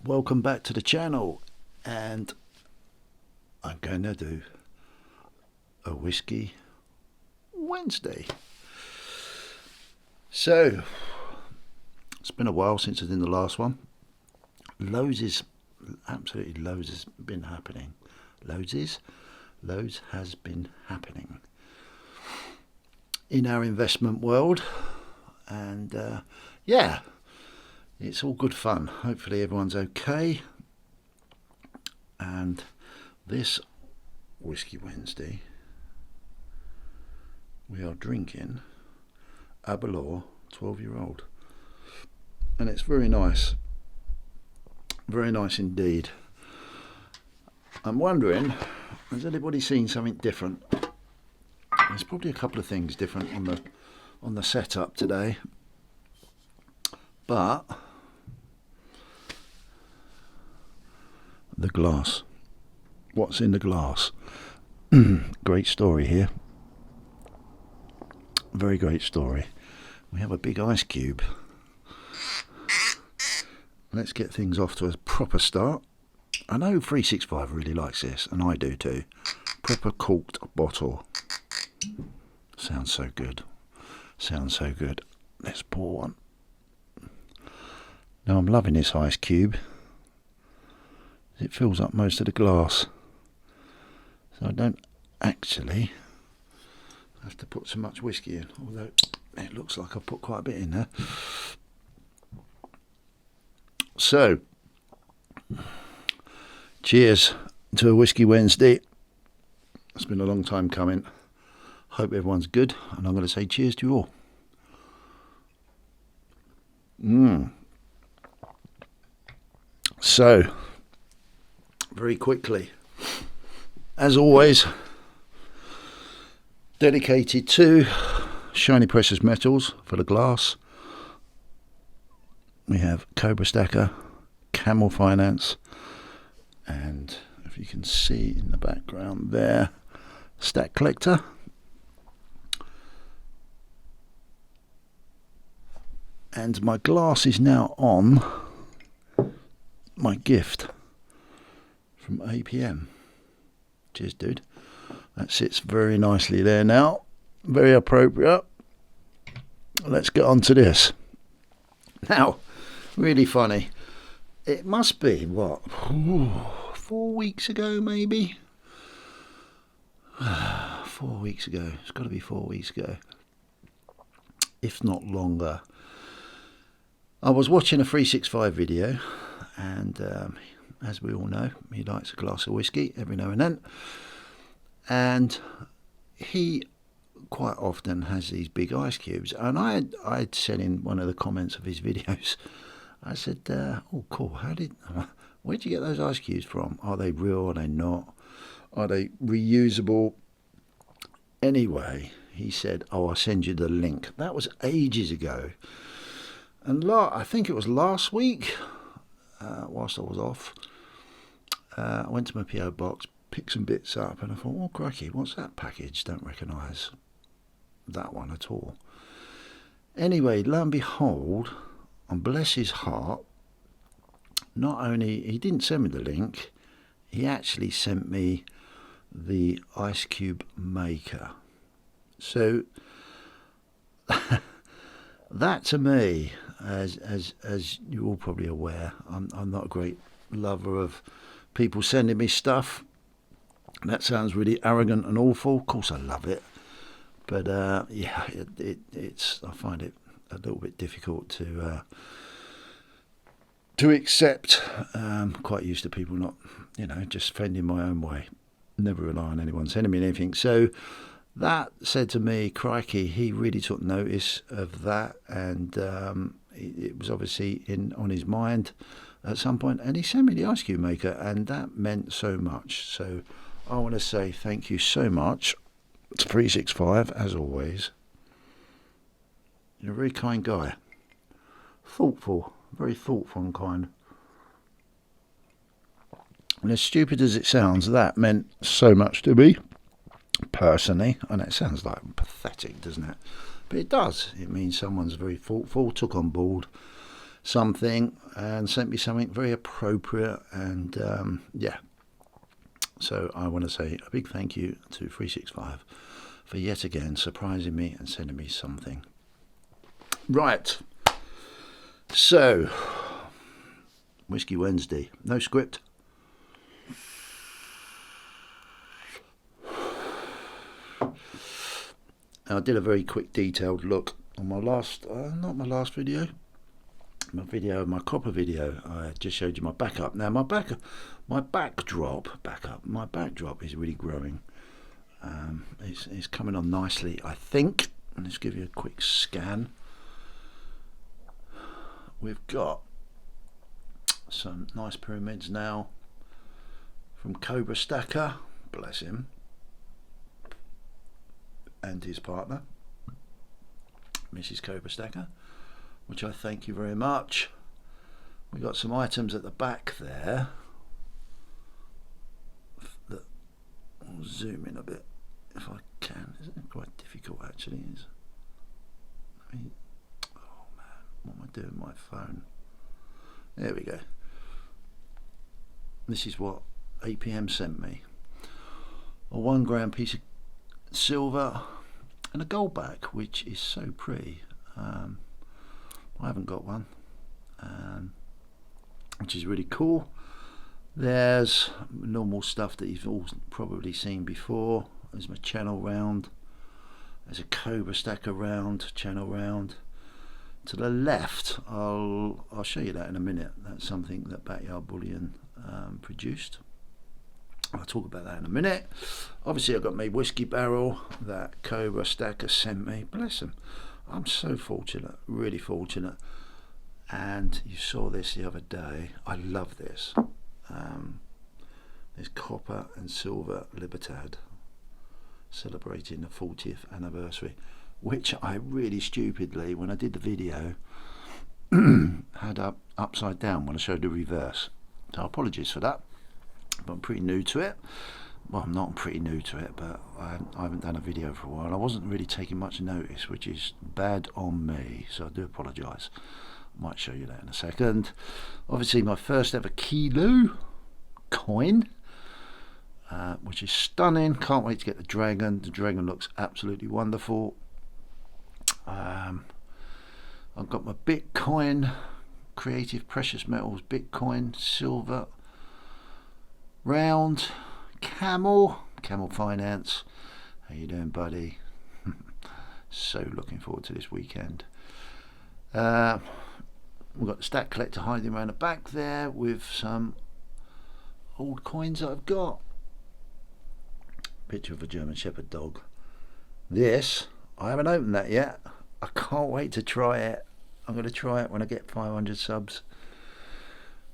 welcome back to the channel, and I'm going to do a Whiskey Wednesday. So it's been a while since I did the last one. Absolutely loads has been happening. Loads has been happening in our investment world, and yeah, it's all good fun. Hopefully everyone's okay. And this Whiskey Wednesday, we are drinking a galore 12-year-old, and it's very nice indeed. I'm wondering, has anybody seen something different? There's probably a couple of things different on the setup today, but the glass. What's in the glass? Great story here. Very great story. We have a big ice cube. Let's get things off to a proper start. I know 365 really likes this, and I do too. Proper corked bottle. Sounds so good. Let's pour one. Now I'm loving this ice cube. It fills up most of the glass, so I don't actually have to put so much whiskey in, although it looks like I've put quite a bit in there. So cheers to a Whiskey Wednesday. It's been a long time coming. Hope everyone's good, and I'm going to say cheers to you all. So, very quickly, as always, dedicated to shiny precious metals for the glass. We have Cobra Stacker, Camel Finance, and if you can see in the background there, Stack Collector. And my glass is now on my gift from APM. Cheers, dude. That sits very nicely there now. Very appropriate. Let's get on to this. Now, really funny. It must be, what, 4 weeks ago maybe? 4 weeks ago. It's got to be 4 weeks ago, if not longer. I was watching a 365 video, and as we all know, he likes a glass of whiskey every now and then, and he quite often has these big ice cubes. And I'd said in one of the comments of his videos, I said, oh cool, where'd you get those ice cubes from? Are they real? Are they not? Are they reusable? Anyway, he said, oh, I'll send you the link. That was ages ago. And I think it was last week, whilst I was off, I went to my PO box, picked some bits up, and I thought, oh crikey, what's that package? Don't recognise that one at all. Anyway, lo and behold, and bless his heart, not only, he didn't send me the link, he actually sent me the ice cube maker. So that to me, as you're all probably aware, I'm not a great lover of people sending me stuff. That sounds really arrogant and awful. Of course I love it, but yeah, it's I find it a little bit difficult to accept. Quite used to people not, just fending my own way. Never rely on anyone sending me anything. So that said to me, crikey, he really took notice of that, and it was obviously on his mind at some point, and he sent me the ice cube maker, and that meant so much. So I want to say thank you so much to 365, as always. You're a very kind guy. Thoughtful, very thoughtful and kind. And as stupid as it sounds, that meant so much to me, personally. And it sounds like pathetic, doesn't it? But it does. It means someone's very thoughtful, took on board something and sent me something very appropriate, and yeah, so I want to say a big thank you to 365 for yet again surprising me and sending me something. Right, so Whiskey Wednesday, no script. I did a very quick detailed look on my last, not my last video, my copper video. I just showed you my backup. Now my backdrop is really growing. It's coming on nicely, I think. Let's give you a quick scan. We've got some nice pyramids now from Cobra Stacker, bless him, and his partner, Mrs. Cobra Stacker, which I thank you very much. We've got some items at the back there that I'll zoom in a bit if I can. It's quite difficult actually. Oh man, what am I doing with my phone? There we go. This is what APM sent me. A 1 gram piece of silver and a gold back, which is so pretty. I haven't got one, which is really cool. There's normal stuff that you've all probably seen before. There's my channel round. There's a Cobra Stacker round, channel round. To the left, I'll show you that in a minute. That's something that Backyard Bullion produced. I'll talk about that in a minute. Obviously I've got my whiskey barrel that Cobra Stacker sent me. Bless him. I'm so fortunate, really fortunate. And you saw this the other day. I love this. There's copper and silver Libertad celebrating the 40th anniversary, which I really stupidly, when I did the video, had up upside down when I showed the reverse. So apologies for that. But I'm pretty new to it. Well, I'm not pretty new to it, but I haven't done a video for a while. I wasn't really taking much notice, which is bad on me, so I do apologise. I might show you that in a second. Obviously my first ever kilo coin, which is stunning. Can't wait to get the dragon. The dragon looks absolutely wonderful. I've got my Bitcoin, Creative Precious Metals Bitcoin silver round, camel finance. How you doing, buddy? So looking forward to this weekend. We've got the Stack Collector hiding around the back there with some old coins that I've got. Picture of a German Shepherd dog. This, I haven't opened that yet. I can't wait to try it. I'm going to try it when I get 500 subs.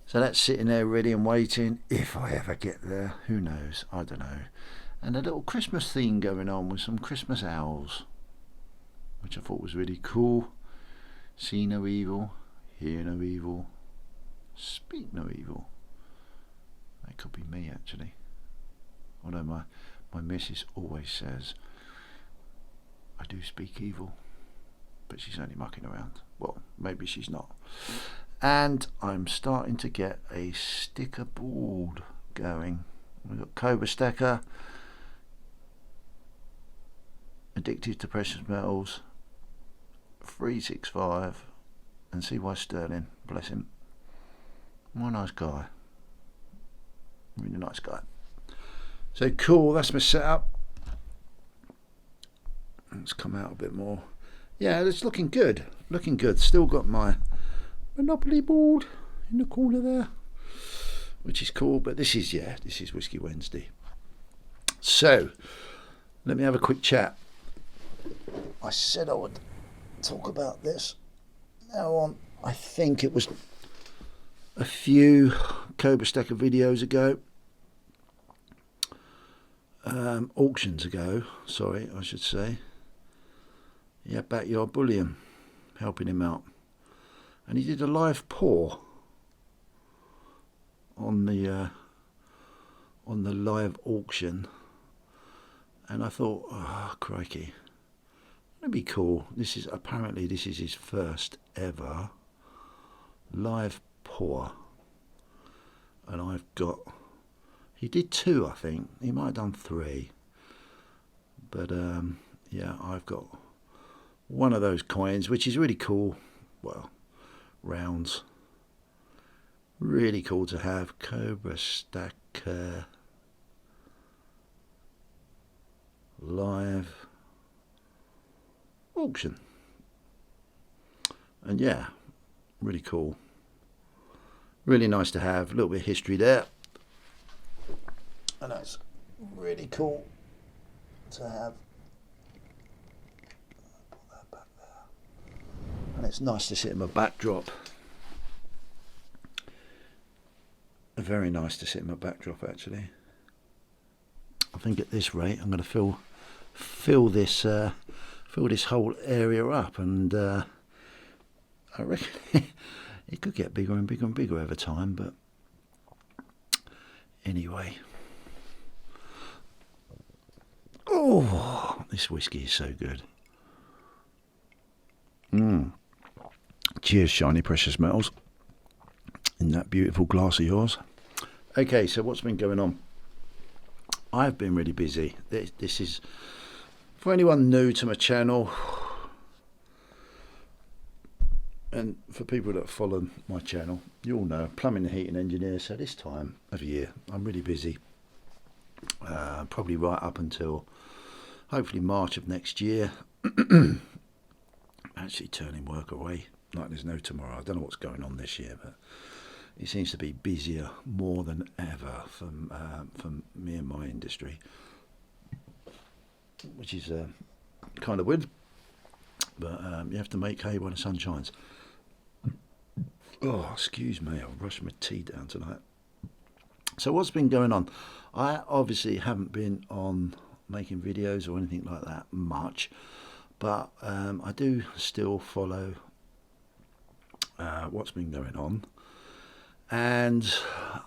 So that's sitting there ready and waiting, if I ever get there. Who knows? I don't know. And a little Christmas theme going on with some Christmas owls, which I thought was really cool. See no evil, hear no evil, speak no evil. That could be me actually. Although my missus always says I do speak evil, but she's only mucking around. Well, maybe she's not. And I'm starting to get a sticker board going. We've got Cobra Stacker, Addicted to Precious Metals, 365, and CY Sterling, bless him. What a nice guy. Really nice guy. So cool, that's my setup. Let's come out a bit more. Yeah, it's looking good. Looking good. Still got my Monopoly board in the corner there, which is cool. But this is Whiskey Wednesday. So let me have a quick chat. I said I would talk about this. Now on, I think it was a few Cobra Stacker videos ago, auctions ago, sorry, I should say. Yeah, Backyard Bullion, helping him out. And he did a live pour on the live auction, and I thought, oh crikey, that'd be cool. This is his first ever live pour, and I've got, he did 2, I think, he might have done 3, but yeah, I've got one of those coins, which is really cool. Well, rounds, really cool to have. Cobra Stacker live auction, and yeah, really cool, really nice to have. A little bit of history there, and that's really cool to have. Put that back there. And it's nice to sit in my backdrop. Very nice to sit in my backdrop, actually. I think at this rate I'm going to fill this whole area up, and I reckon it could get bigger and bigger and bigger over time. But anyway, oh, this whiskey is so good. Cheers, shiny precious metals, in that beautiful glass of yours. Okay, so what's been going on? I've been really busy. This is, for anyone new to my channel, and for people that follow my channel, you all know, plumbing and heating engineer. So this time of year, I'm really busy. Probably right up until hopefully March of next year. Actually turning work away like there's no tomorrow. I don't know what's going on this year, but it seems to be busier more than ever from me and my industry, which is kind of weird, but you have to make hay when the sun shines. Oh, excuse me, I'll rush my tea down tonight. So what's been going on? I obviously haven't been on making videos or anything like that much, but I do still follow what's been going on. And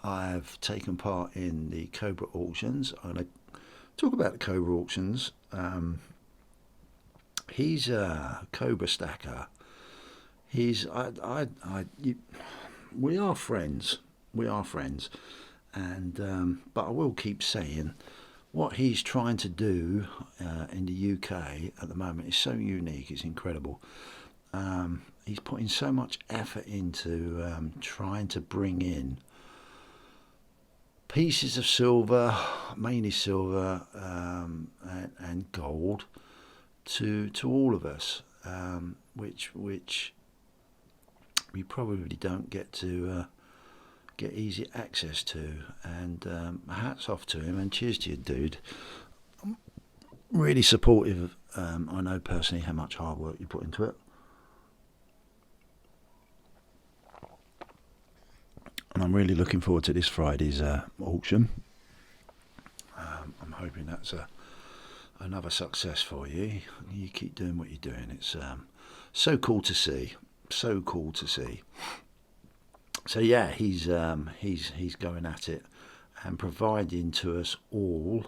I've taken part in the Cobra auctions. I'm going to talk about the Cobra auctions. He's a Cobra stacker. We are friends. We are friends. And but I will keep saying, what he's trying to do in the UK at the moment is so unique. It's incredible. He's putting so much effort into trying to bring in pieces of silver, mainly silver and gold, to all of us, which we probably don't get easy access to. And hats off to him, and cheers to you, dude. I'm really supportive. I know personally how much hard work you put into it. And I'm really looking forward to this Friday's auction. I'm hoping that's another success for you. You keep doing what you're doing. It's so cool to see. So cool to see. So yeah, he's going at it and providing to us all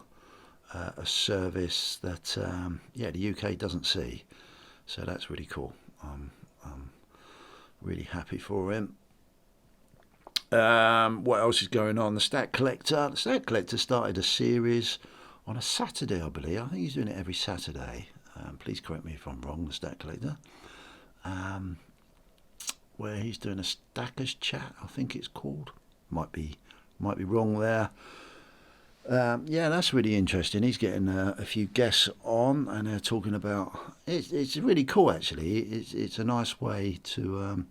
a service that the UK doesn't see. So that's really cool. I'm really happy for him. What else is going on? The Stat Collector. The Stat Collector started a series on a Saturday, I believe. I think he's doing it every Saturday. Please correct me if I'm wrong, the Stat Collector. Where he's doing a Stackers Chat, I think it's called. Might be wrong there. Yeah, that's really interesting. He's getting a few guests on, and they're talking about. It's really cool, actually. It's a nice way to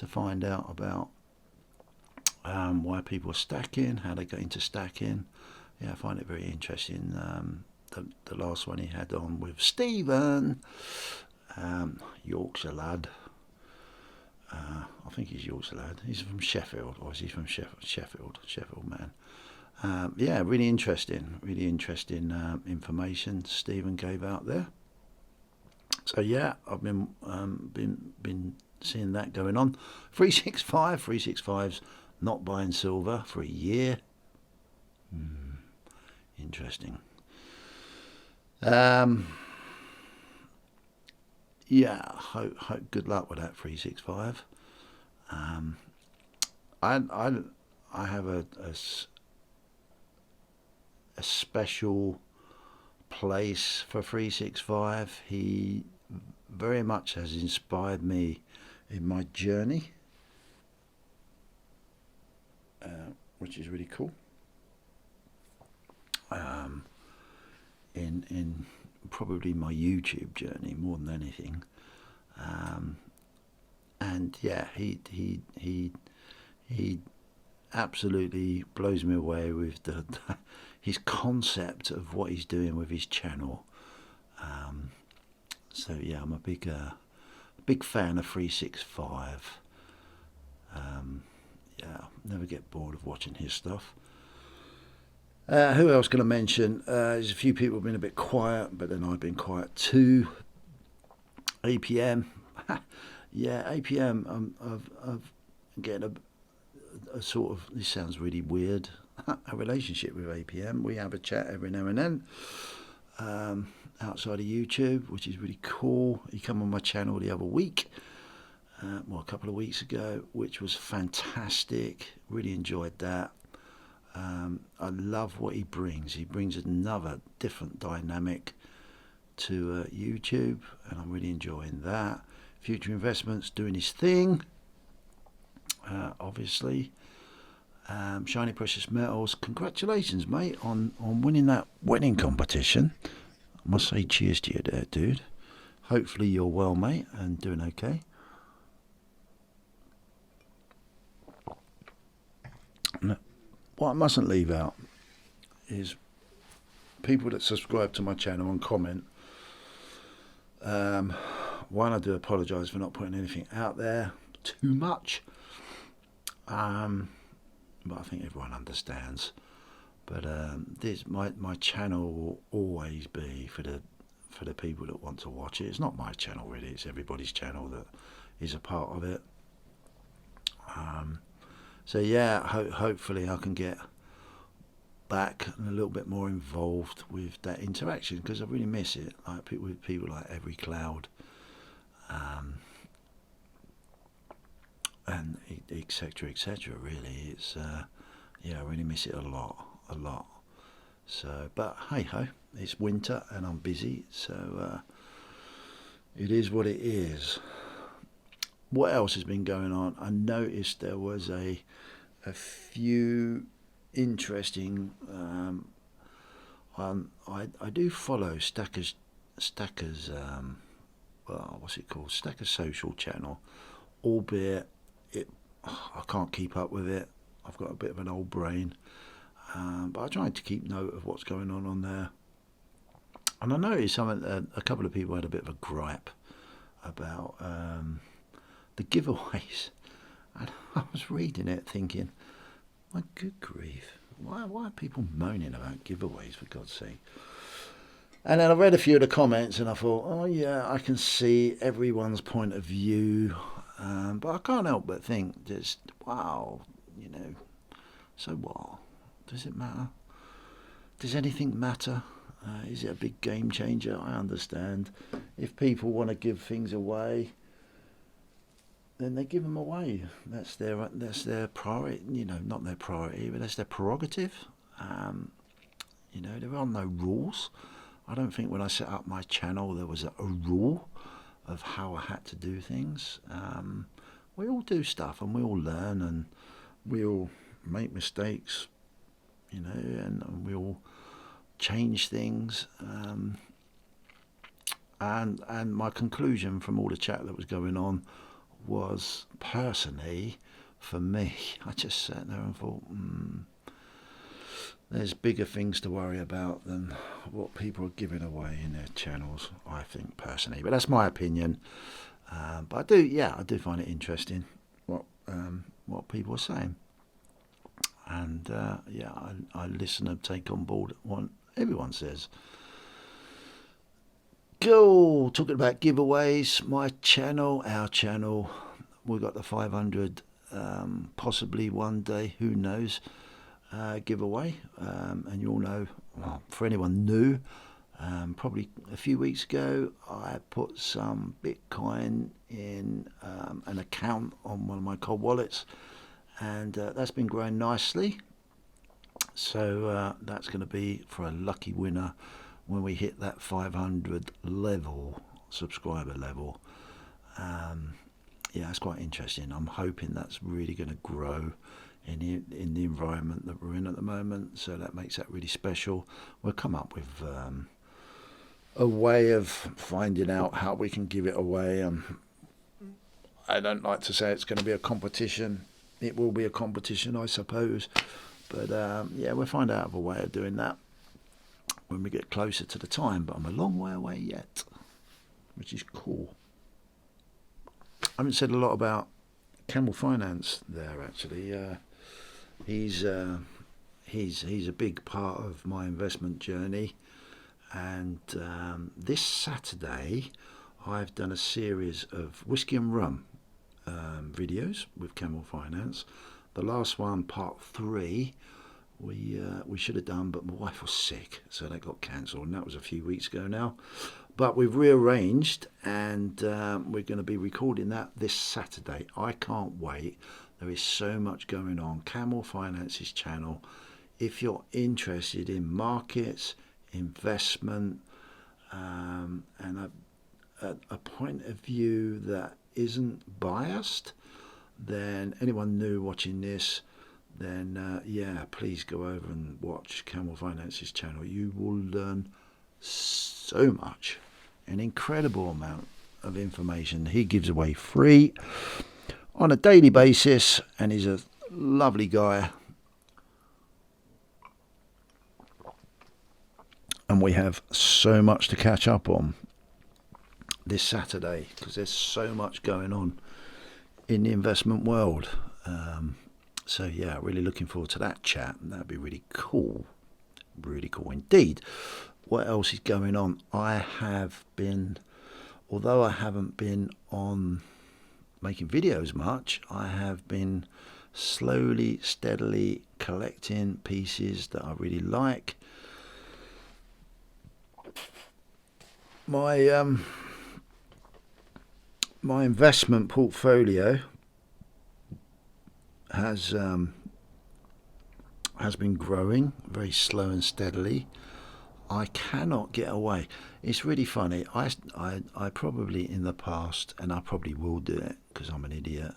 find out about why people are stacking, how they get into stacking. Yeah, I find it very interesting. The last one he had on with Stephen, Yorkshire lad. I think he's Yorkshire lad. He's from Sheffield, or is he from Sheffield man. Yeah, really interesting information Stephen gave out there. So yeah, I've been seeing that going on. 365's not buying silver for a year. Interesting. Yeah, hope good luck with that 365. I have a special place for 365. He very much has inspired me in my journey, which is really cool. In probably my YouTube journey more than anything, and yeah, he absolutely blows me away with his concept of what he's doing with his channel. So yeah, I'm a big fan of 365. Yeah, never get bored of watching his stuff. Who else can I mention? There's a few people have been a bit quiet, but then I've been quiet too. APM. Yeah, APM. I'm getting a sort of, this sounds really weird, a relationship with APM. We have a chat every now and then outside of YouTube, which is really cool. He came on my channel the other week, a couple of weeks ago, which was fantastic. Really enjoyed that. I love what he brings. He brings another different dynamic to YouTube, and I'm really enjoying that. Future Investments doing his thing, obviously. Shiny Precious Metals, congratulations, mate, on winning that wedding competition. I must say cheers to you there, dude. Hopefully you're well, mate, and doing okay. What I mustn't leave out is people that subscribe to my channel and comment. One, I do apologise for not putting anything out there too much, but I think everyone understands. But my channel will always be for the people that want to watch it. It's not my channel really; it's everybody's channel that is a part of it. So yeah, hopefully I can get back and a little bit more involved with that interaction, because I really miss it. Like with people like Every Cloud, and etc. Really, it's yeah, I really miss it a lot. So, but hey ho, it's winter and I'm busy, so it is what it is. What else has been going on? I noticed there was a few interesting. I do follow Stacker's. Well, what's it called? Stacker's social channel, albeit I can't keep up with it. I've got a bit of an old brain, but I try to keep note of what's going on there. And I noticed a couple of people had a bit of a gripe about the giveaways, and I was reading it thinking, my good grief, why are people moaning about giveaways, for God's sake? And then I read a few of the comments and I thought, oh yeah, I can see everyone's point of view, but I can't help but think, just wow, so what? Does it matter? Does anything matter? Is it a big game changer? I understand if people want to give things away, then they give them away. That's their priority. Not their priority, but that's their prerogative. There are no rules. I don't think when I set up my channel there was a rule of how I had to do things. We all do stuff and we all learn and we all make mistakes, and we all change things. And my conclusion from all the chat that was going on was, personally, for me, I just sat there and thought, there's bigger things to worry about than what people are giving away in their channels, I think, personally. But that's my opinion. But I do find it interesting what people are saying. And I listen and take on board what everyone says. Go talking about giveaways. My channel, our channel, we got the 500, possibly one day, who knows, giveaway. And you all know, well, for anyone new, Probably a few weeks ago, I put some Bitcoin in an account on one of my cold wallets, and that's been growing nicely. So that's going to be for a lucky winner when we hit that 500 level, subscriber level. Yeah, it's quite interesting. I'm hoping that's really going to grow in the environment that we're in at the moment. So that makes that really special. We'll come up with a way of finding out how we can give it away. I don't like to say it's going to be a competition. It will be a competition, I suppose. But yeah, we'll find out of a way of doing that when we get closer to the time. But I'm a long way away yet, which is cool. I haven't said a lot about Camel Finance there, actually. He's a big part of my investment journey. And this Saturday, I've done a series of whiskey and rum videos with Camel Finance. The last one, part 3, we should have done, but my wife was sick, so that got cancelled, and that was a few weeks ago now. But we've rearranged, and we're going to be recording that this Saturday. I can't wait. There is so much going on. Camel Finance's channel. If you're interested in markets, investment, and a point of view that isn't biased, then anyone new watching this, then yeah, please go over and watch Camel Finance's channel. You will learn so much, an incredible amount of information he gives away free on a daily basis, and he's a lovely guy. And we have so much to catch up on this Saturday because there's so much going on in the investment world. So yeah, really looking forward to that chat. That'd be really cool indeed. What else is going on? Although I haven't been on making videos much, I have been slowly, steadily collecting pieces that I really like. My investment portfolio has been growing very slow and steadily. I cannot get away. It's really funny. I probably in the past, and I probably will do it because I'm an idiot.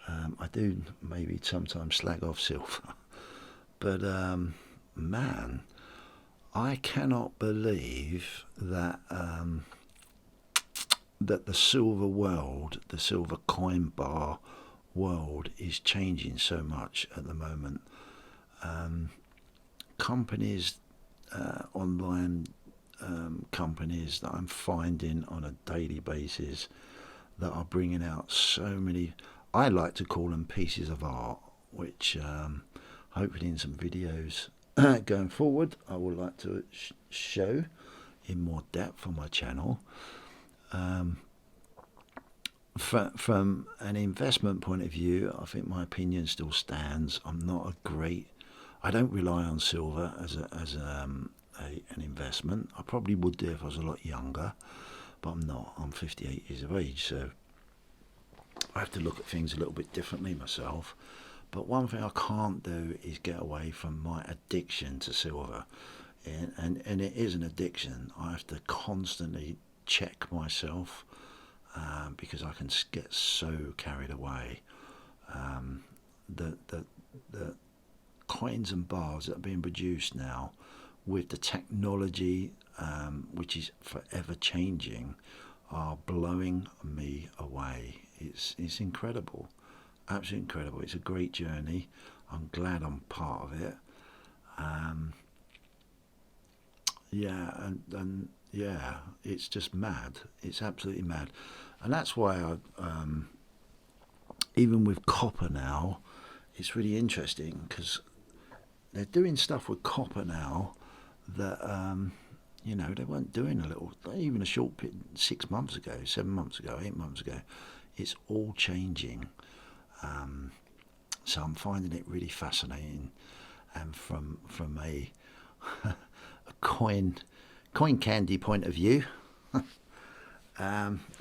I do maybe sometimes slag off silver, but man, I cannot believe that that the silver world, the silver coin bar world, is changing so much at the moment. Companies, online companies that I'm finding on a daily basis that are bringing out so many, I like to call them pieces of art, which hopefully in some videos going forward I would like to show in more depth on my channel. From an investment point of view, I think my opinion still stands. I don't rely on silver as an investment. I probably would do if I was a lot younger, but I'm not. I'm 58 years of age, so I have to look at things a little bit differently myself. But one thing I can't do is get away from my addiction to silver, and it is an addiction. I have to constantly check myself because I can get so carried away. The coins and bars that are being produced now with the technology, which is forever changing, are blowing me away. It's incredible, absolutely incredible. It's a great journey. I'm glad I'm part of it. Yeah, and yeah, it's just mad. It's absolutely mad, and that's why even with copper now, it's really interesting because they're doing stuff with copper now that they weren't doing even a short 6 months ago, 7 months ago, 8 months ago. It's all changing. So I'm finding it really fascinating, and from a coin coin candy point of view,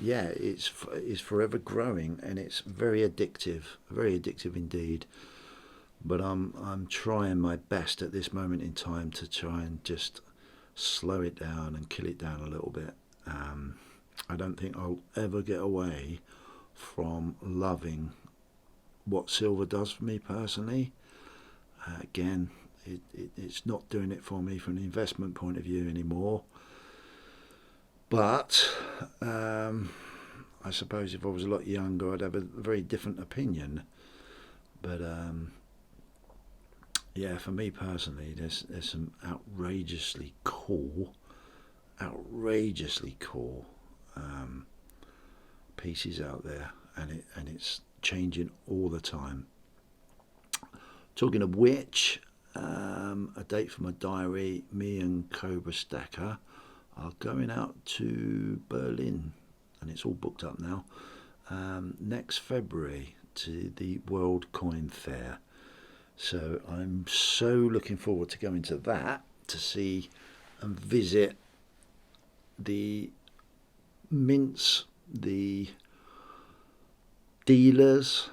yeah, it's forever growing, and it's very addictive indeed. But I'm trying my best at this moment in time to try and just slow it down and kill it down a little bit. I don't think I'll ever get away from loving what silver does for me personally. Again, it's not doing it for me from an investment point of view anymore. But I suppose if I was a lot younger, I'd have a very different opinion. But yeah, for me personally, there's some outrageously cool pieces out there, and it's changing all the time. Talking of which, a date for my diary: me and Cobra Stacker are going out to Berlin, and it's all booked up now, next February to the World Coin Fair. So I'm so looking forward to going to that, to see and visit the mints, the dealers,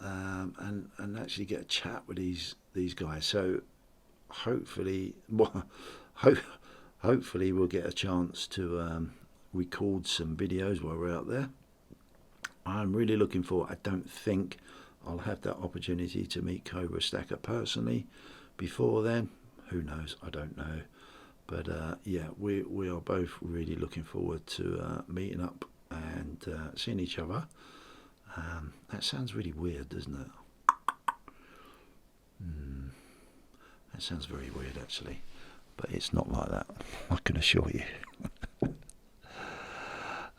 and actually get a chat with these guys. So hopefully, hopefully we'll get a chance to record some videos while we're out there. I'm really looking forward. I don't think I'll have that opportunity to meet Cobra Stacker personally before then. Who knows? I don't know. But yeah, we are both really looking forward to meeting up and seeing each other. That sounds really weird, doesn't it? That sounds very weird, actually. But it's not like that, I can assure you.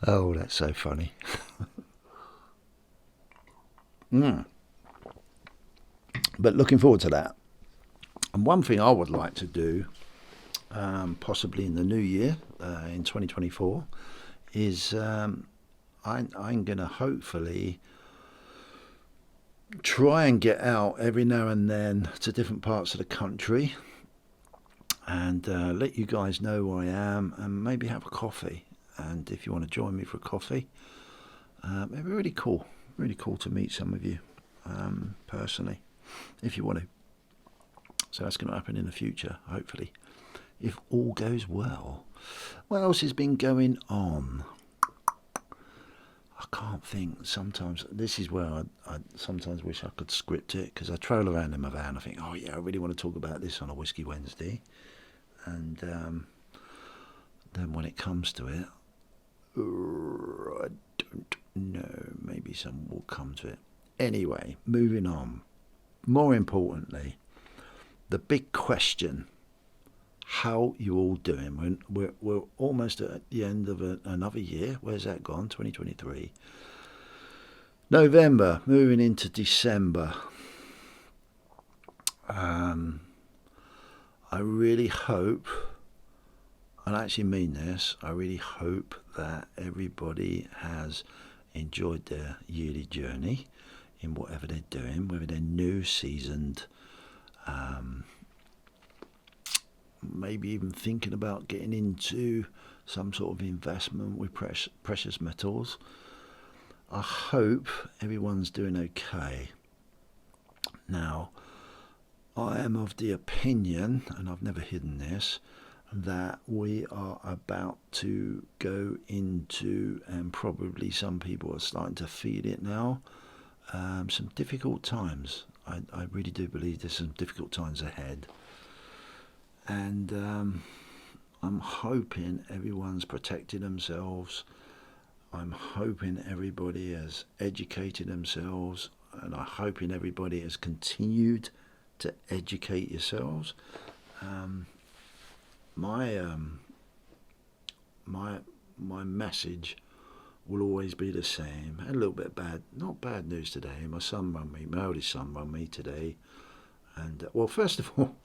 Oh, that's so funny. But looking forward to that. And one thing I would like to do, possibly in the new year, in 2024, is I'm going to hopefully try and get out every now and then to different parts of the country, and let you guys know where I am, and maybe have a coffee. And if you want to join me for a coffee, it'd be really cool to meet some of you personally, if you want to. So that's going to happen in the future, hopefully, if all goes well. What else has been going on? I can't think. Sometimes this is where I sometimes wish I could script it, because I troll around in my van. I think, oh yeah, I really want to talk about this on a Whiskey Wednesday, and then when it comes to it, I don't know. Maybe some will come to it. Anyway, moving on. More importantly, the big question: how you all doing? We're almost at the end of another year. Where's that gone? 2023. November, moving into December. I really hope, and I actually mean this, I really hope that everybody has enjoyed their yearly journey in whatever they're doing, whether they're new, seasoned, maybe even thinking about getting into some sort of investment with precious metals. I hope everyone's doing okay. Now, I am of the opinion, and I've never hidden this, that we are about to go into, and probably some people are starting to feel it now, some difficult times. I really do believe there's some difficult times ahead. And I'm hoping everyone's protected themselves. I'm hoping everybody has educated themselves, and I'm hoping everybody has continued to educate yourselves. My message will always be the same. I had a little bit of not bad news today. My oldest son rang me today, and well, first of all,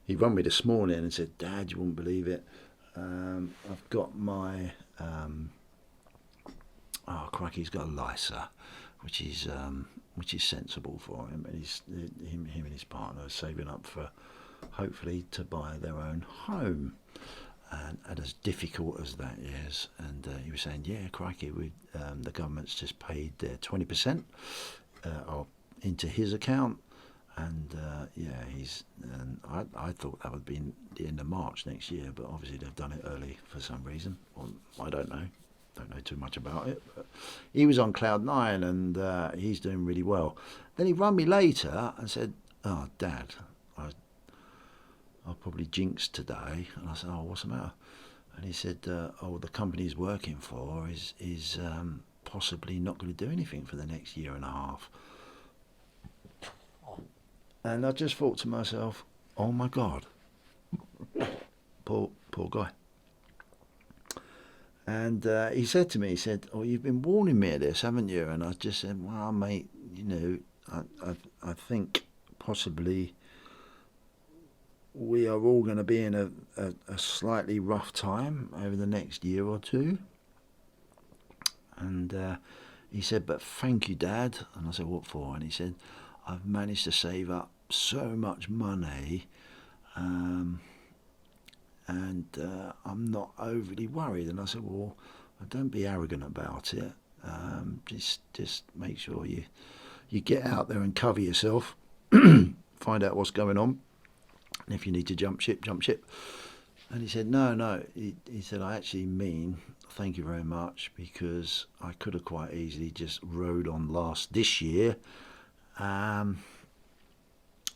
he rang me this morning and said, "Dad, you wouldn't believe it. I've got my crikey, he's got a LISA, which is sensible for him, and him and his partner are saving up for, hopefully, to buy their own home. and as difficult as that is. And he was saying, yeah, crikey, the government's just paid their 20% into his account. And I thought that would be the end of March next year, but obviously they've done it early for some reason. Well, I don't know too much about it. But he was on cloud nine, and he's doing really well. Then he rang me later and said, "Oh, Dad, I'll probably jinxed today." And I said, "Oh, what's the matter?" And he said, "Oh, the company he's working for is possibly not going to do anything for the next year and a half." And I just thought to myself, "Oh my God, poor guy." And he said to me, he said, "Oh, you've been warning me of this, haven't you?" And I just said, "Well, mate, I think possibly we are all going to be in a slightly rough time over the next year or two." And he said, "But thank you, Dad." And I said, "What for?" And he said, "I've managed to save up so much money, and I'm not overly worried." And I said, "Well, don't be arrogant about it. Just make sure you get out there and cover yourself, find out what's going on, and if you need to jump ship, jump ship." And he said, no. He said, "I actually mean thank you very much, because I could have quite easily just rode on this year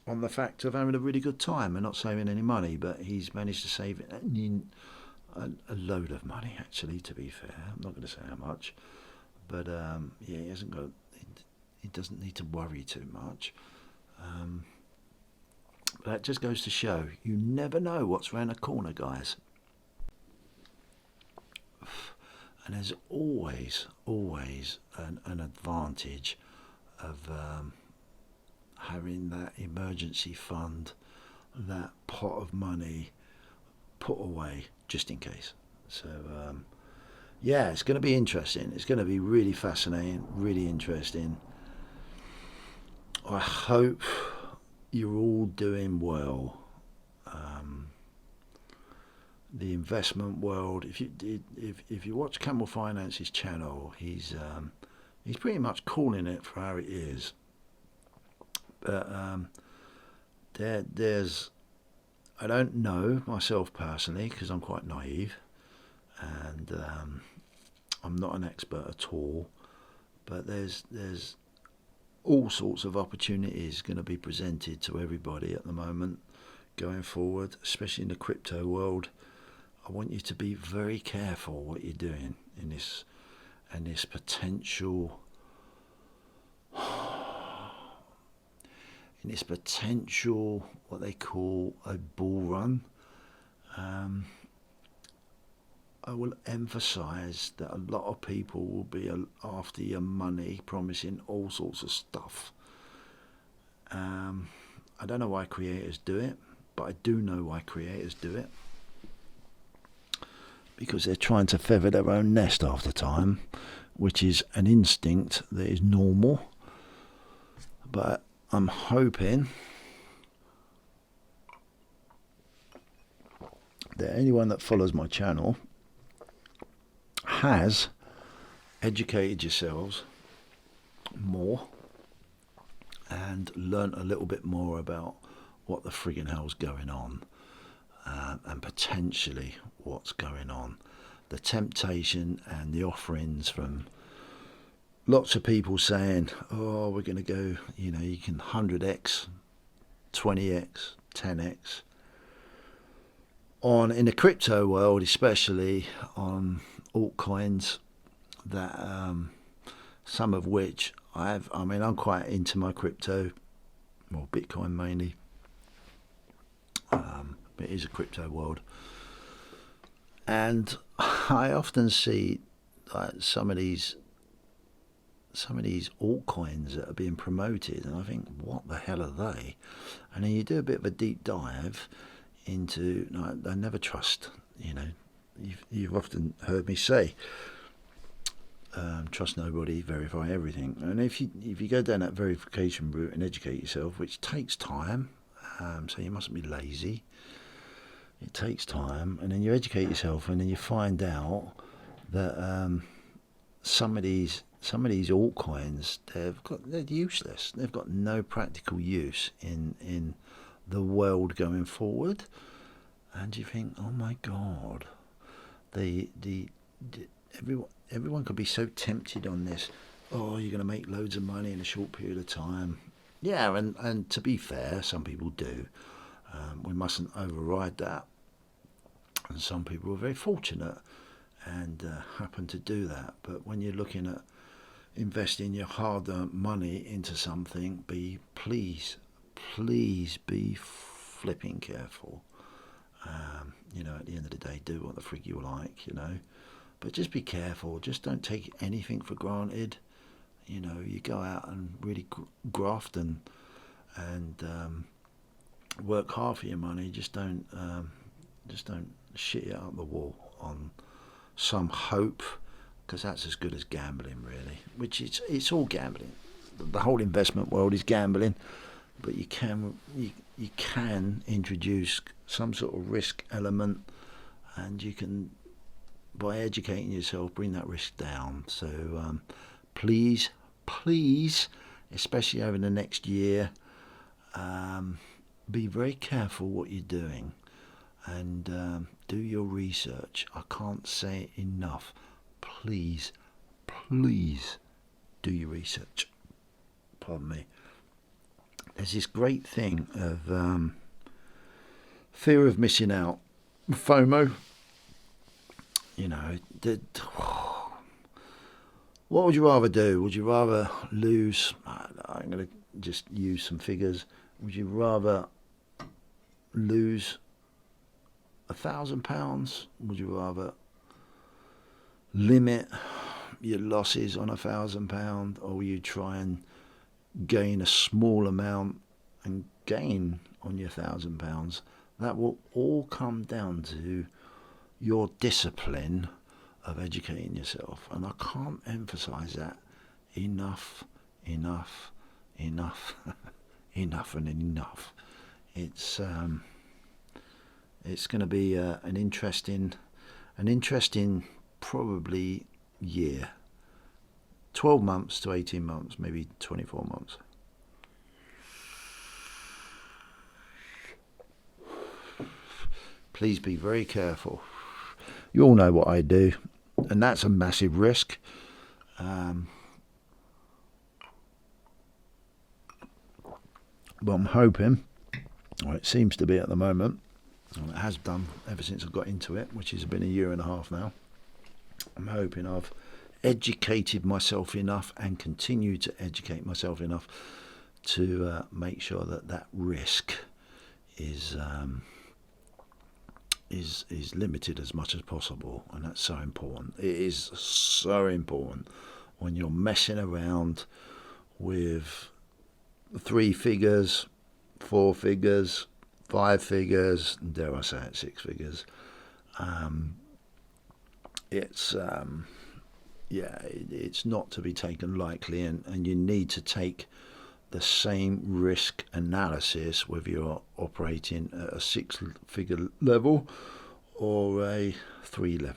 on the fact of having a really good time and not saving any money." But he's managed to save a load of money, actually, to be fair. I'm not going to say how much, but he hasn't got. He doesn't need to worry too much. But that just goes to show you never know what's around the corner, guys. And there's always an advantage of having that emergency fund, that pot of money put away just in case. So it's going to be interesting. It's going to be really fascinating, really interesting. I hope you're all doing well. The investment world. If you watch Camel Finance's channel, he's pretty much calling it for how it is. But there's, I don't know myself personally, because I'm quite naive, and I'm not an expert at all. But there's all sorts of opportunities going to be presented to everybody at the moment going forward, especially in the crypto world. I want you to be very careful what you're doing in this potential what they call a bull run. I will emphasize that a lot of people will be after your money, promising all sorts of stuff. I don't know why creators do it, but I do know why creators do it. Because they're trying to feather their own nest half the time, which is an instinct that is normal. But I'm hoping that anyone that follows my channel has educated yourselves more and learnt a little bit more about what the friggin' hell's going on, and potentially what's going on. The temptation and the offerings from lots of people saying, "Oh, we're going to go, you can 100x, 20x, 10x." In the crypto world, especially on altcoins, that some of which I'm quite into my crypto, or Bitcoin mainly. It is a crypto world, and I often see some of these altcoins that are being promoted, and I think, what the hell are they? And then you do a bit of a deep dive into, I never trust. You've often heard me say, trust nobody, verify everything. And if you go down that verification route and educate yourself, which takes time, so you mustn't be lazy. It takes time, and then you educate yourself, and then you find out that some of these altcoins, they're useless. They've got no practical use in the world going forward. And you think, oh my God, everyone could be so tempted on this. Oh, you're going to make loads of money in a short period of time. Yeah, and to be fair, some people do. We mustn't override that. And some people are very fortunate and happen to do that. But when you're looking at investing your hard-earned money into something, please be flipping careful. At the end of the day, do what the frig you like, But just be careful. Just don't take anything for granted. You go out and really graft and work hard for your money. Just don't shit it up the wall on some hope, because that's as good as gambling, really. Which it's all gambling. The whole investment world is gambling, but you can introduce some sort of risk element, and you can, by educating yourself, bring that risk down. So please, especially over the next year, be very careful what you're doing, and do your research. I can't say it enough. Please do your research. Pardon me. There's this great thing of fear of missing out, FOMO. What would you rather do? Would you rather lose? I'm going to just use some figures. Would you rather lose £1,000? Would you rather limit your losses on £1,000, or will you try and gain a small amount and gain on your £1,000? That will all come down to your discipline of educating yourself, and I can't emphasize that enough enough and enough. It's going to be an interesting probably year, 12 months to 18 months, maybe 24 months. Please be very careful. You all know what I do, and that's a massive risk. But I'm hoping, or it seems to be at the moment, and it has done ever since I got into it, which has been a year and a half now. I'm hoping I've educated myself enough and continue to educate myself enough to make sure that risk is limited as much as possible, and that's so important. It is so important when you're messing around with 3 figures, 4 figures, 5 figures, dare I say it, 6 figures. It's not to be taken lightly, and you need to take the same risk analysis whether you're operating at a 6-figure level or a 3-figure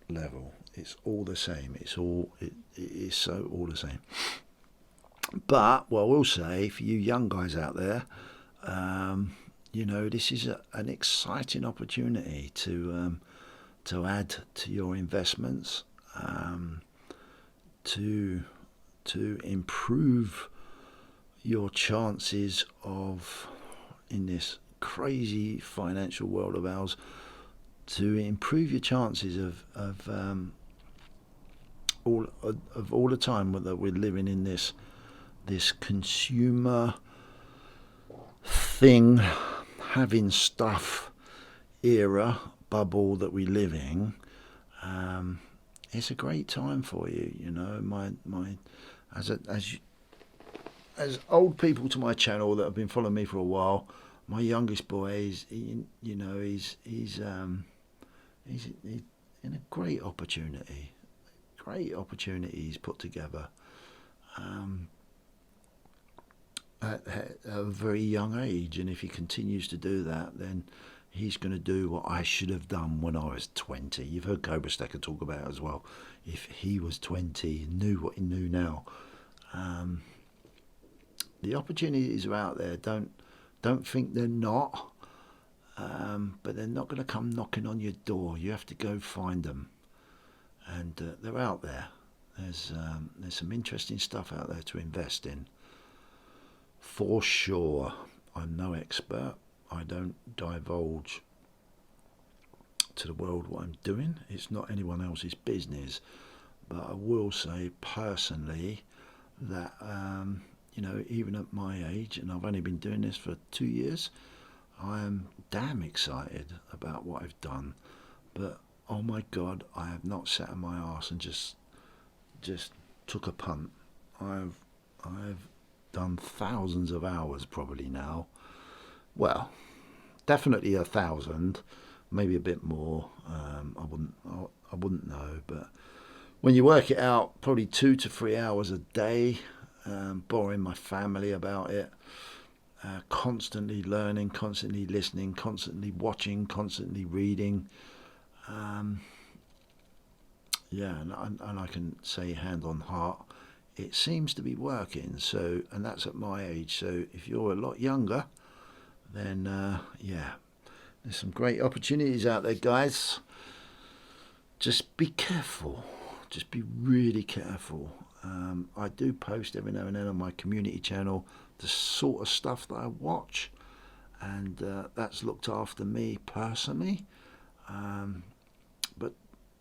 level. It's all the same. It is so all the same. But what I will say, for you young guys out there, this is an exciting opportunity to add to your investments, to improve your chances of, in this crazy financial world of ours, to improve your chances of all the time that we're living in this consumer thing, having stuff era bubble that we live in. It's a great time for you, as old people to my channel that have been following me for a while. My youngest boy he's in a great opportunity he's put together, at a very young age, and if he continues to do that, then he's going to do what I should have done when I was 20. You've heard Cobra Stacker talk about it as well. If he was 20 and knew what he knew now, the opportunities are out there. Don't think they're not, but they're not going to come knocking on your door. You have to go find them, and they're out there. There's some interesting stuff out there to invest in, for sure. I'm no expert. I don't divulge to the world what I'm doing. It's not anyone else's business. But I will say personally that, even at my age, and I've only been doing this for 2 years, I am damn excited about what I've done. But, oh my God, I have not sat on my arse and just took a punt. I've done thousands of hours probably now. Well, definitely 1,000, maybe a bit more. I wouldn't know, but when you work it out, probably 2 to 3 hours a day, boring my family about it, constantly learning, constantly listening, constantly watching, constantly reading. And I can say hand on heart, it seems to be working. So, and that's at my age. So if you're a lot younger, then there's some great opportunities out there, guys. Just be careful. Just be really careful. I do post every now and then on my community channel the sort of stuff that I watch, and that's looked after me personally. But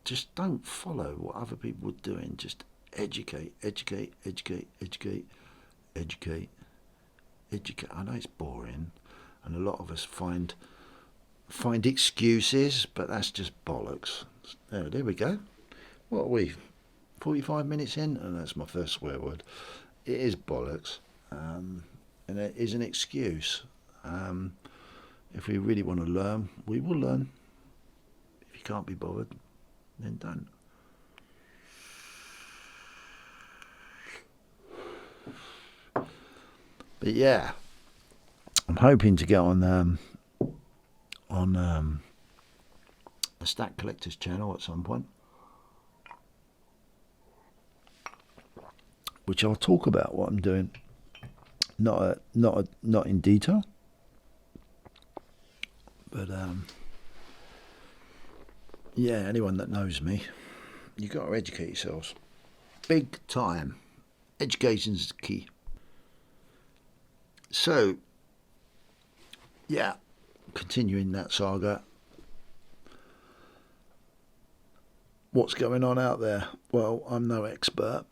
just don't follow what other people are doing. Just educate. I know it's boring, and a lot of us find excuses, but that's just bollocks. There we go. What are we? 45 minutes in, and that's my first swear word. It is bollocks, and it is an excuse. If we really want to learn, we will learn. If you can't be bothered, then don't. But yeah, I'm hoping to get on the Stack Collectors channel at some point, which I'll talk about what I'm doing, not in detail, but anyone that knows me, you got to educate yourselves, big time. Education's key. So, continuing that saga. What's going on out there? Well, I'm no expert,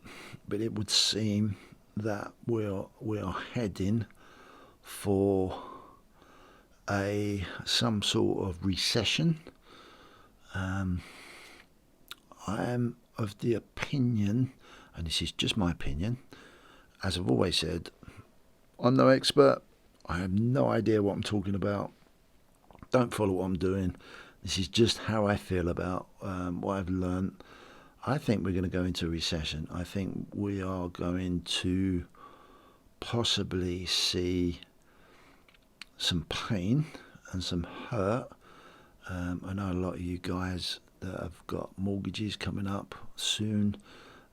but it would seem that we are heading for some sort of recession. I am of the opinion, and this is just my opinion, as I've always said, I'm no expert. I have no idea what I'm talking about. Don't follow what I'm doing. This is just how I feel about what I've learned. I think we're going to go into a recession. I think we are going to possibly see some pain and some hurt. I know a lot of you guys that have got mortgages coming up soon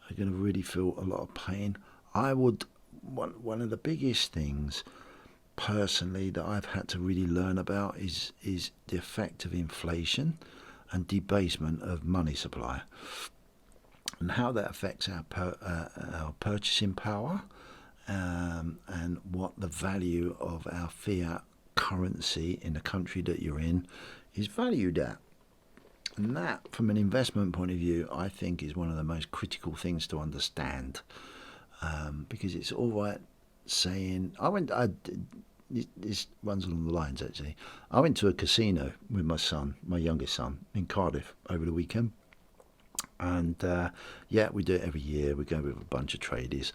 are going to really feel a lot of pain. One of the biggest things personally that I've had to really learn about is the effect of inflation and debasement of money supply, and how that affects our purchasing power, and what the value of our fiat currency in the country that you're in is valued at. And that, from an investment point of view, I think is one of the most critical things to understand, because it's all right saying, this runs along the lines actually. I went to a casino with my son, my youngest son, in Cardiff over the weekend. And we do it every year. We go with a bunch of tradies.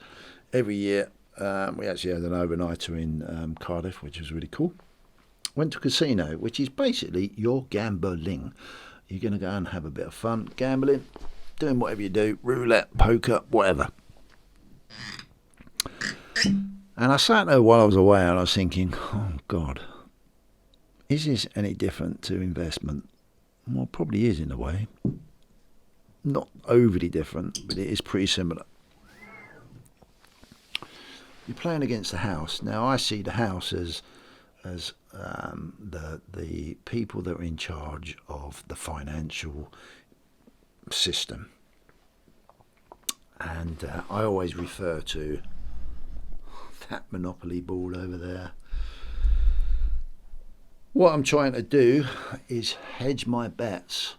Every year, we actually had an overnighter in Cardiff, which was really cool. Went to a casino, which is basically your gambling. You're going to go and have a bit of fun, gambling, doing whatever you do, roulette, poker, whatever. And I sat there while I was away and I was thinking, oh God, is this any different to investment? Well, it probably is in a way. Not overly different, but it is pretty similar. You're playing against the house. Now, I see the house as the people that are in charge of the financial system. And I always refer to that monopoly ball over there. What I'm trying to do is hedge my bets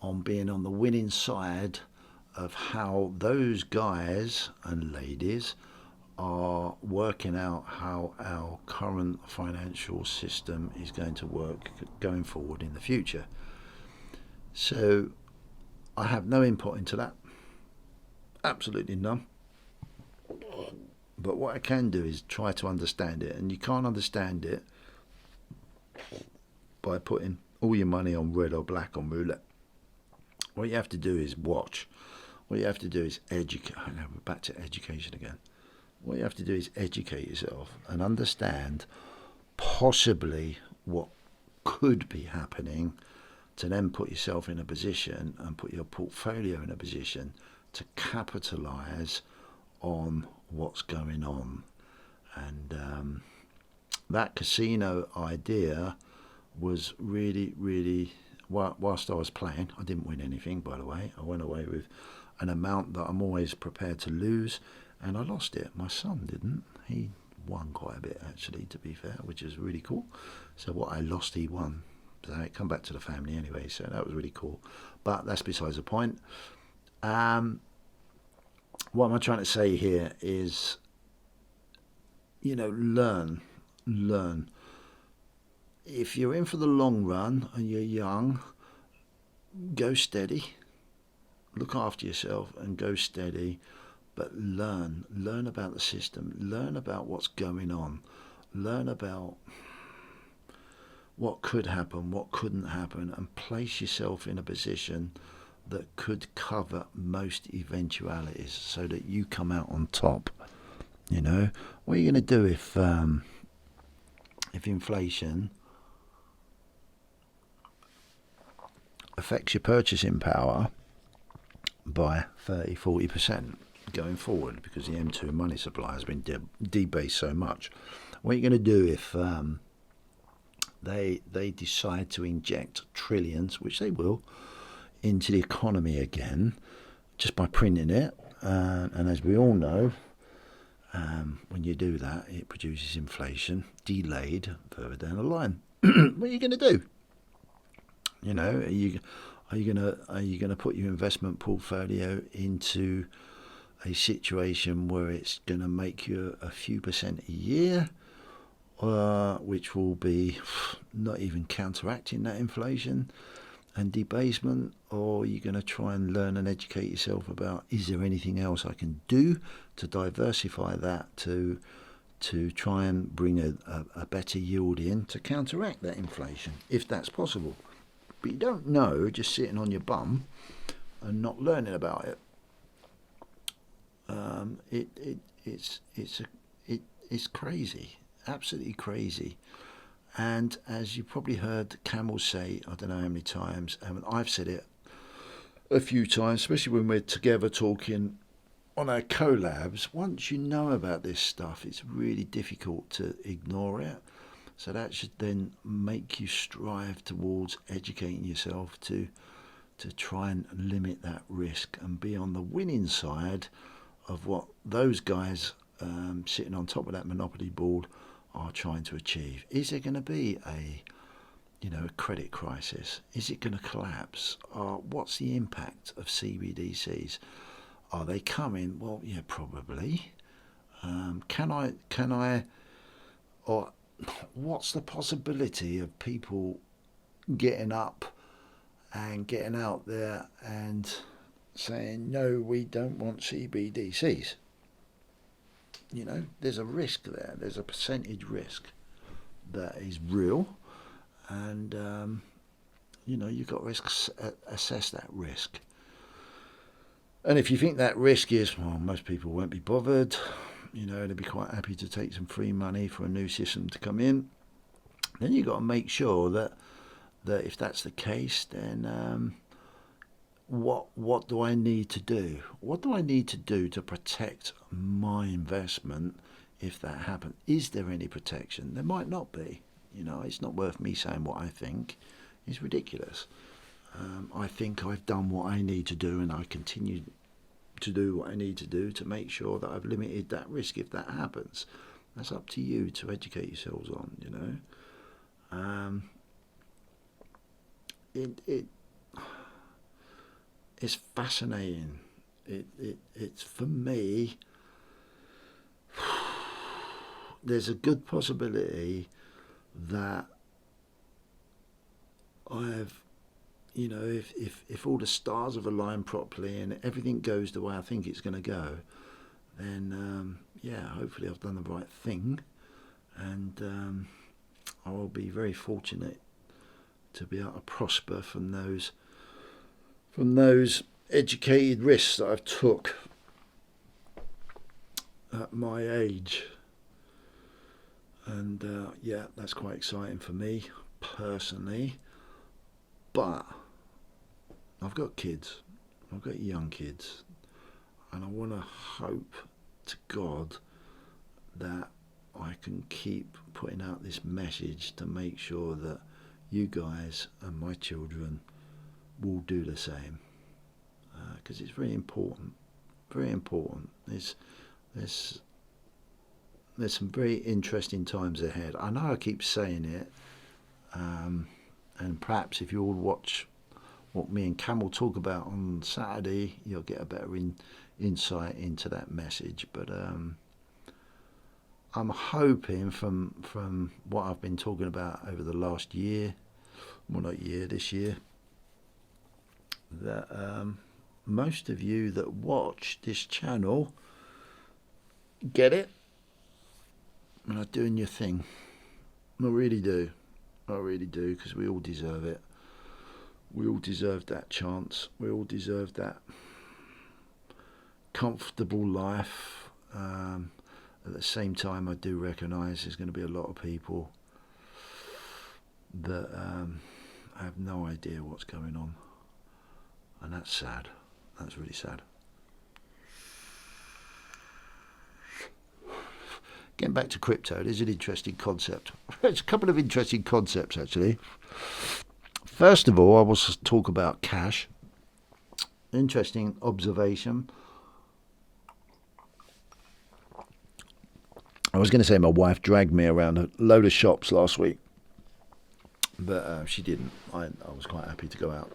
on being on the winning side of how those guys and ladies are working out how our current financial system is going to work going forward in the future. So I have no input into that. Absolutely none. But what I can do is try to understand it, and you can't understand it by putting all your money on red or black on roulette. What you have to do is watch. What you have to do is educate. Now we're back to education again. What you have to do is educate yourself and understand possibly what could be happening, to then put yourself in a position and put your portfolio in a position to capitalise on what's going on. And that casino idea was really, whilst I was playing, I didn't win anything, by the way. I went away with an amount that I'm always prepared to lose, and I lost it. My son didn't. He won quite a bit, actually, to be fair, which is really cool. So what I lost, he won. So it come back to the family anyway, so that was really cool. But that's besides the point. What am I trying to say here is, learn. If you're in for the long run and you're young, go steady. Look after yourself and go steady. But learn about the system. Learn about what's going on. Learn about what could happen, what couldn't happen, and place yourself in a position that could cover most eventualities so that you come out on top. What are you going to do if inflation affects your purchasing power by 30-40% going forward, because the M2 money supply has been debased so much? What are you going to do if they decide to inject trillions, which they will, into the economy again, just by printing it? And as we all know, when you do that, it produces inflation delayed further down the line. What are you going to do? Are you going to put your investment portfolio into a situation where it's going to make you a few percent a year, which will be not even counteracting that inflation and debasement? Or are you going to try and learn and educate yourself about, is there anything else I can do to diversify that, to try and bring a better yield in to counteract that inflation, if that's possible? But you don't know just sitting on your bum and not learning about it. It's crazy, absolutely crazy. And as you probably heard Camels say, I don't know how many times, and I've said it a few times, especially when we're together talking on our collabs, once you know about this stuff, it's really difficult to ignore it. So that should then make you strive towards educating yourself to try and limit that risk and be on the winning side of what those guys sitting on top of that monopoly board are trying to achieve. Is there going to be a credit crisis? Is it going to collapse? What's the impact of CBDCs? Are they coming? Well, yeah, probably. Can I, or what's the possibility of people getting up and getting out there and saying, no, we don't want CBDCs? There's a risk there. There's a percentage risk that is real, and you've got to assess that risk. And if you think that risk is, well, most people won't be bothered, you know, they'd be quite happy to take some free money for a new system to come in. Then you've got to make sure that if that's the case, then what do I need to do? What do I need to do to protect my investment if that happens? Is there any protection? There might not be. You know, it's not worth me saying what I think. It's ridiculous. I think I've done what I need to do, and I continue to do what I need to do to make sure that I've limited that risk if that happens. That's up to you to educate yourselves on, you know. It's fascinating. It's for me, there's a good possibility that you know, if all the stars have aligned properly and everything goes the way I think it's going to go, then yeah, hopefully I've done the right thing, and I will be very fortunate to be able to prosper from those educated risks that I've took at my age. And yeah, that's quite exciting for me personally. But I've got kids. I've got young kids, and I want to hope to God that I can keep putting out this message to make sure that you guys and my children will do the same, because it's very important. Very important. There's some very interesting times ahead. I know I keep saying it, and perhaps if you all watch what me and Cam will talk about on Saturday, you'll get a better insight into that message. But I'm hoping from what I've been talking about over the last year, well, not year, this year, that most of you that watch this channel get it and are doing your thing. I really do. I really do, because we all deserve it. We all deserve that chance. We all deserve that comfortable life. At the same time, I do recognise there's going to be a lot of people that have no idea what's going on. And that's sad. That's really sad. Getting back to crypto, there's an interesting concept. There's a couple of interesting concepts, actually. First of all, I will talk about cash. Interesting observation. I was going to say my wife dragged me around a load of shops last week, but she didn't. I was quite happy to go out.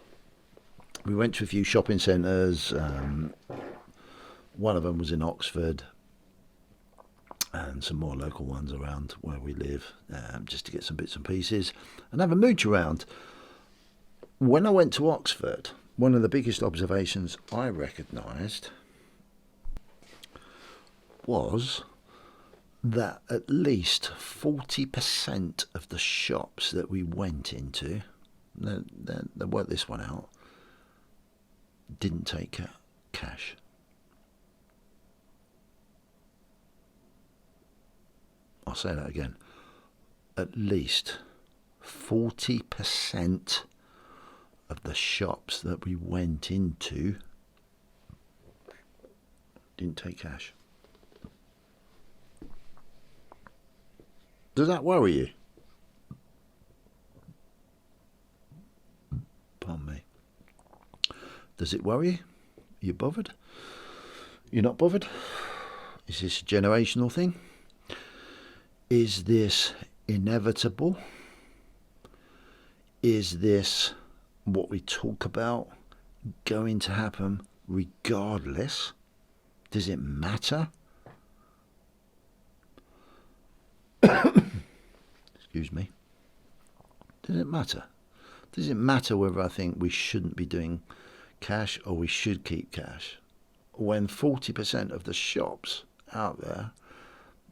We went to a few shopping centres. One of them was in Oxford, and some more local ones around where we live, just to get some bits and pieces and have a mooch around. When I went to Oxford, one of the biggest observations I recognised was that at least 40% of the shops that we went into, they worked this one out, didn't take cash. I'll say that again. At least 40% of the shops that we went into didn't take cash. Does that worry you? Pardon me. Does it worry you? Are you bothered? You're not bothered? Is this a generational thing? Is this inevitable? Is this what we talk about going to happen regardless? Does it matter? Excuse me. Does it matter? Does it matter whether I think we shouldn't be doing cash or we should keep cash? When 40% of the shops out there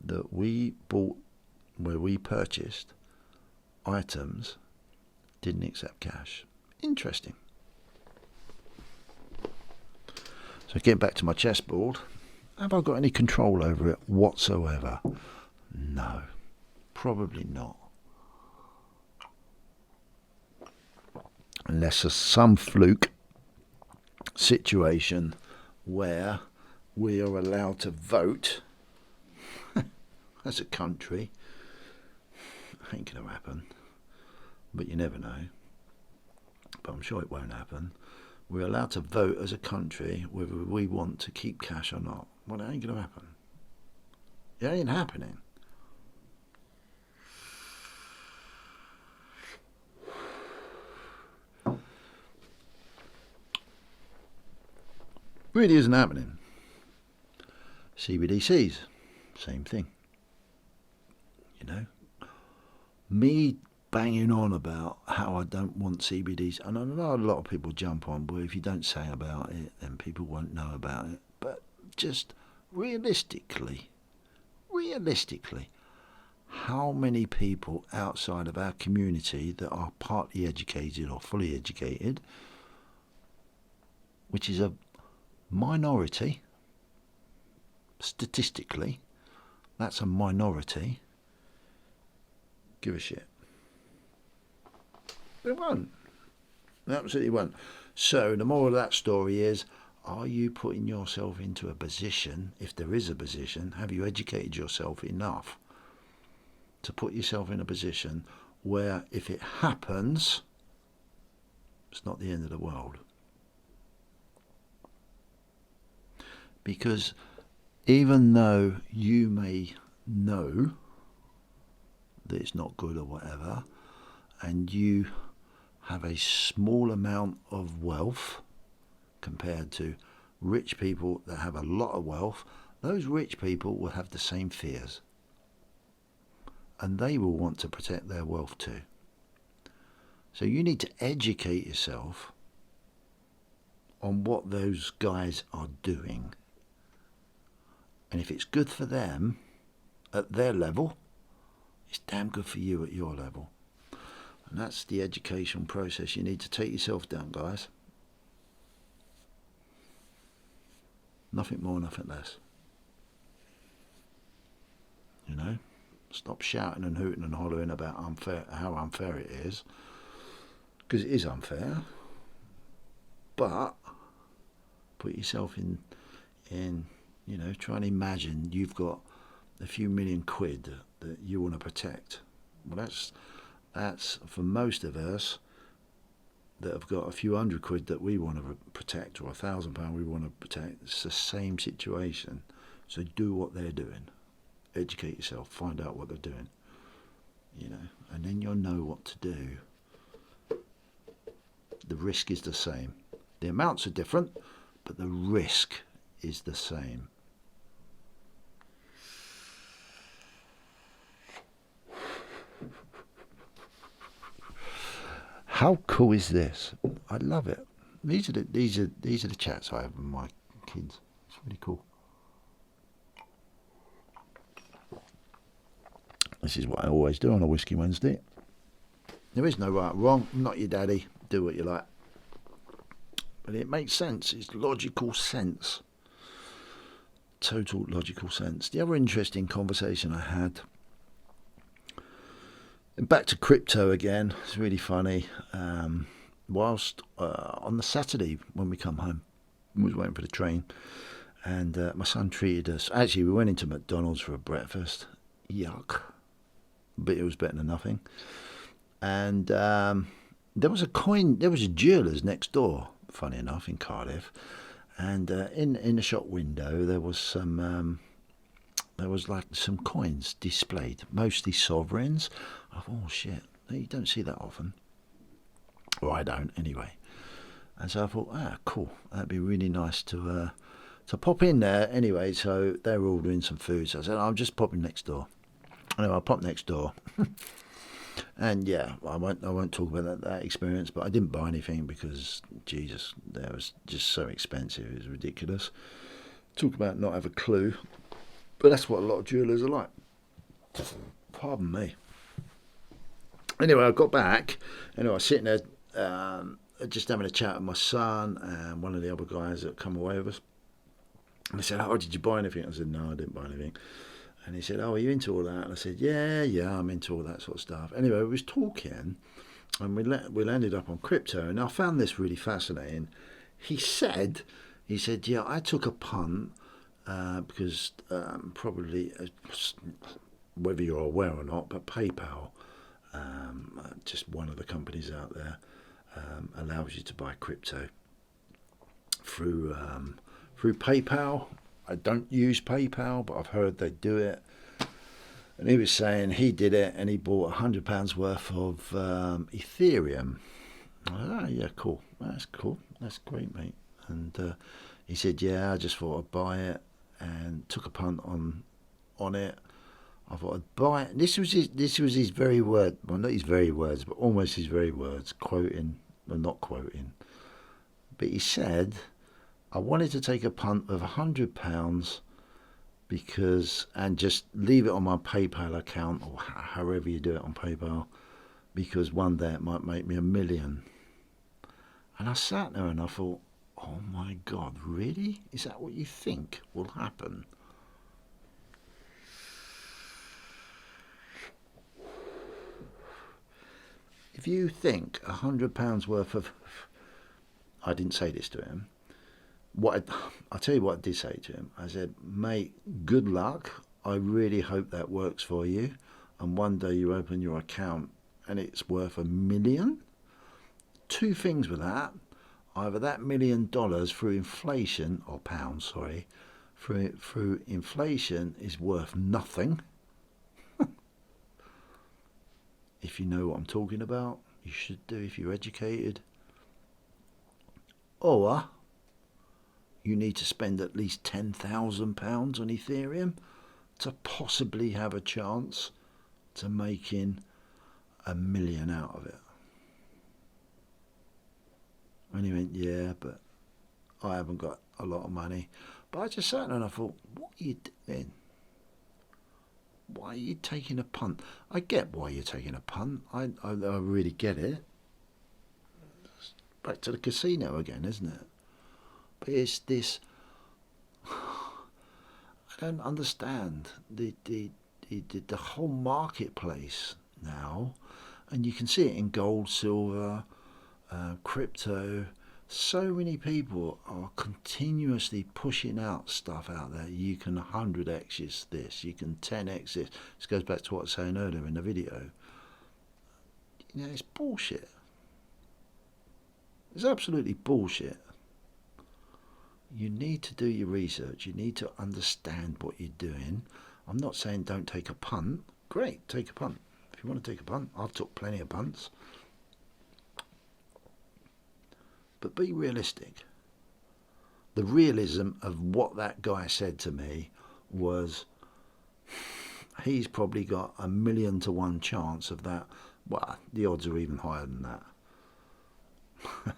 that we bought, where we purchased items, didn't accept cash. Interesting. So getting back to my chessboard, Have I got any control over it whatsoever? No, probably not. Unless there's some fluke situation where we are allowed to vote as a country. Ain't going to happen, but you never know. But I'm sure it won't happen. We're allowed to vote as a country whether we want to keep cash or not. Well, it ain't going to happen. It ain't happening. Really isn't happening. CBDCs, same thing. You know, me banging on about how I don't want CBDs, and I know a lot of people jump on, but if you don't say about it, then people won't know about it. But just realistically, how many people outside of our community that are partly educated or fully educated, which is a minority, statistically, that's a minority, give a shit? They won't. They absolutely won't. So the moral of that story is, are you putting yourself into a position, if there is a position, have you educated yourself enough to put yourself in a position where if it happens, it's not the end of the world? Because even though you may know that it's not good or whatever, and you have a small amount of wealth compared to rich people that have a lot of wealth, those rich people will have the same fears. And they will want to protect their wealth too. So you need to educate yourself on what those guys are doing. And if it's good for them at their level, it's damn good for you at your level. And that's the education process you need to take yourself down, guys. Nothing more, nothing less. You know? Stop shouting and hooting and hollering about how unfair it is. Because it is unfair. But put yourself in, you know, try and imagine you've got a few million quid that you want to protect. Well, that's for most of us that have got a few hundred quid that we want to protect, or £1,000 we want to protect. It's the same situation. So do what they're doing. Educate yourself. Find out what they're doing. You know, and then you'll know what to do. The risk is the same. The amounts are different, but the risk is the same. How cool is this? I love it. These are the chats I have with my kids. It's really cool. This is what I always do on a Whiskey Wednesday. There is no right or wrong. I'm not your daddy. Do what you like. But it makes sense. It's logical sense. Total logical sense. The other interesting conversation I had, back to crypto again, it's really funny. Whilst on the Saturday when we come home, we was waiting for the train, and my son treated us. Actually, we went into McDonald's for a breakfast. Yuck. But it was better than nothing. And there was a jeweller's next door, funny enough, in Cardiff. And in the shop window there was like some coins displayed, mostly sovereigns. I thought, oh shit, you don't see that often. Well, I don't anyway. And so I thought, cool, that'd be really nice to pop in there anyway. So they were ordering some food, so I said, I'm just popping next door. Anyway, I popped next door. And yeah, I won't talk about that experience, but I didn't buy anything because, Jesus, that was just so expensive. It was ridiculous. Talk about not have a clue. But that's what a lot of jewellers are like. Pardon me. Anyway, I got back. Anyway, I was sitting there just having a chat with my son and one of the other guys that come away with us. And I said, oh, did you buy anything? I said, no, I didn't buy anything. And he said, oh, are you into all that? And I said, yeah, I'm into all that sort of stuff. Anyway, we was talking, and we landed up on crypto, and I found this really fascinating. He said, yeah, I took a punt because probably, whether you're aware or not, but PayPal, just one of the companies out there, allows you to buy crypto through PayPal. I don't use PayPal, but I've heard they do it. And he was saying he did it, and he bought £100 worth of Ethereum. Oh, yeah, cool. That's cool. That's great, mate. And he said, yeah, I just thought I'd buy it, and took a punt on it. I thought I'd buy it. This was his very word. Well, not his very words, but almost his very words. Quoting, well, not quoting. But he said, I wanted to take a punt of £100 because, and just leave it on my PayPal account, or however you do it on PayPal, because one day it might make me $1 million. And I sat there and I thought, oh my God, really? Is that what you think will happen? If you think £100 worth of, I didn't say this to him, I'll tell you what I did say to him. I said, mate, good luck. I really hope that works for you. And one day you open your account and it's worth $1 million. Two things with that. Either that $1 million through inflation, or pounds, sorry, through inflation is worth nothing. If you know what I'm talking about, you should do if you're educated. Or you need to spend at least £10,000 on Ethereum to possibly have a chance to making $1 million out of it. And he went, yeah, but I haven't got a lot of money. But I just sat there and I thought, what are you doing? Why are you taking a punt? I get why you're taking a punt. I really get it. It's back to the casino again, isn't it? But it's this. I don't understand the whole marketplace now, and you can see it in gold, silver, crypto. So many people are continuously pushing out stuff out there. You can 100x this, you can 10x this. This goes back to what I was saying earlier in the video. You know, it's bullshit. It's absolutely bullshit. You need to do your research. You need to understand what you're doing. I'm not saying don't take a punt. Great, take a punt. If you want to take a punt, I've took plenty of punts. But be realistic. The realism of what that guy said to me was, he's probably got 1,000,000 to 1 chance of that. Well, the odds are even higher than that.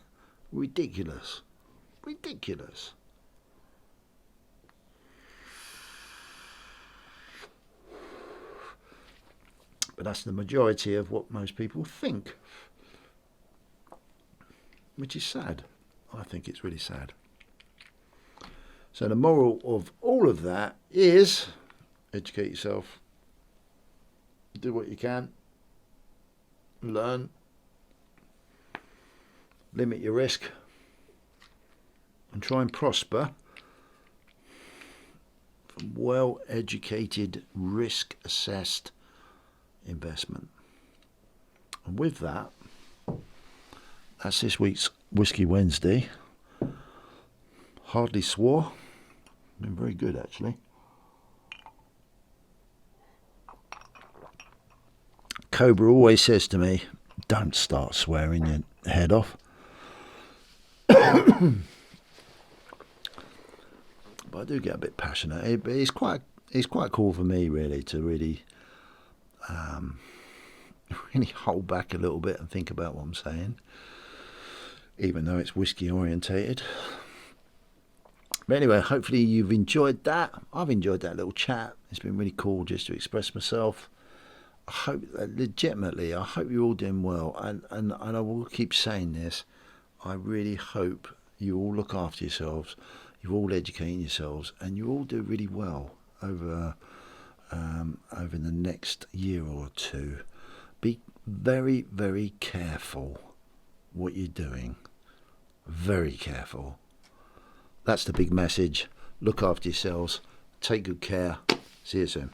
Ridiculous. Ridiculous. But that's the majority of what most people think. Which is sad. I think it's really sad. So the moral of all of that is educate yourself, do what you can, learn, limit your risk, and try and prosper from well-educated, risk-assessed investment. And with that, that's this week's Whiskey Wednesday. Hardly swore. Been very good, actually. Cobra always says to me, don't start swearing your head off. But I do get a bit passionate. It's quite cool for me, really, to really hold back a little bit and think about what I'm saying, even though it's whiskey orientated. But anyway, hopefully you've enjoyed that. I've enjoyed that little chat. It's been really cool just to express myself. I hope, legitimately, I hope you're all doing well. And I will keep saying this. I really hope you all look after yourselves. You're all educating yourselves, and you all do really well over the next year or two. Be very, very careful what you're doing. Very careful. That's the big message. Look after yourselves. Take good care. See you soon.